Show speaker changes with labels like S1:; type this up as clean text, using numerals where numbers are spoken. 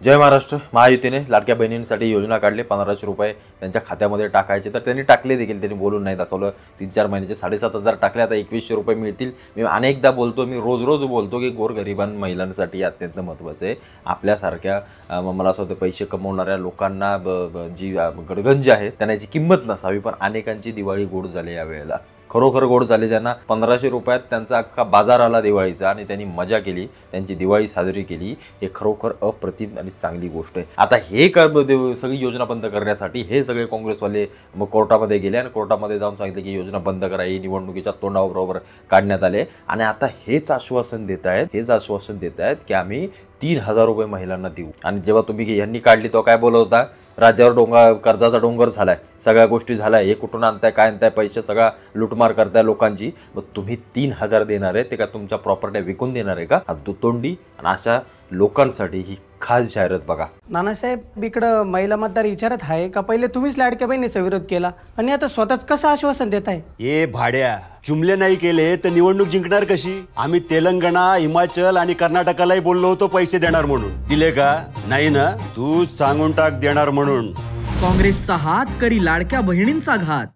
S1: जय महाराष्ट्र। महायुतीने लाडक्या बहिणींसाठी योजना काढली, 1500 रुपये त्यांच्या खात्यामध्ये टाकायचे, तर त्यांनी टाकले देखील, त्यांनी बोलून नाही दाखवलं। 3-4 महिन्याचे 7500 टाकले, आता 2100 रुपये मिळतील। मी अनेकदा बोलतो, मी रोज बोलतो की गोरगरिबां महिलांसाठी अत्यंत महत्त्वाचं आहे। आपल्यासारख्या मला असं वाटतं पैसे कमवणाऱ्या लोकांना जी गडगंज आहे त्यांना याची किंमत नसावी, पण अनेकांची दिवाळी गोड झाली या वेळेला, खरोखर गोड झाले। ज्यांना 1500 रुपयात त्यांचा अख्खा बाजार आला दिवाळीचा आणि त्यांनी मजा केली, त्यांची दिवाळी साजरी केली, हे खरोखर अप्रतिम आणि चांगली गोष्ट आहे। आता हे सगळी योजना बंद करण्यासाठी हे सगळे काँग्रेसवाले मग कोर्टामध्ये गेले आणि कोर्टामध्ये जाऊन सांगितले की योजना बंद करा, ही निवडणुकीच्या तोंडाबरोबर काढण्यात आले। आणि आता हेच आश्वासन देत आहेत की आम्ही 3000 रुपये महिलांना देऊ। आणि जेव्हा तुम्ही यांनी काढली तो काय बोलत होता, राज्यावर कर्जाचा डोंगर झालाय, सगळ्या गोष्टी झाल्या, हे कुठून आणताय, काय आणताय, पैसे सगळा लुटमार करताय लोकांची, मग तुम्ही 3000 देणार आहे ते का तुमच्या प्रॉपर्ट्या विकून देणार आहे का? हा दुतोंडी आणि अशा लोकांसाठी ही खास जाहिरात बघा।
S2: नानासाहेब, इकडं महिला मतदार विचारत आहे का पहिले तुम्हीच लाडक्या बहिणीचा विरोध केला आणि आता स्वतःच कसं आश्वासन देत आहे?
S3: हे भाड्या जुमले नाही केले तर निवडणूक जिंकणार कशी? आम्ही तेलंगणा, हिमाचल आणि कर्नाटकालाही बोललो होतो पैसे देणार म्हणून, दिले का? नाही ना? तू सांगून टाक देणार म्हणून।
S4: काँग्रेसचा हात करी लाडक्या बहिणींचा घात।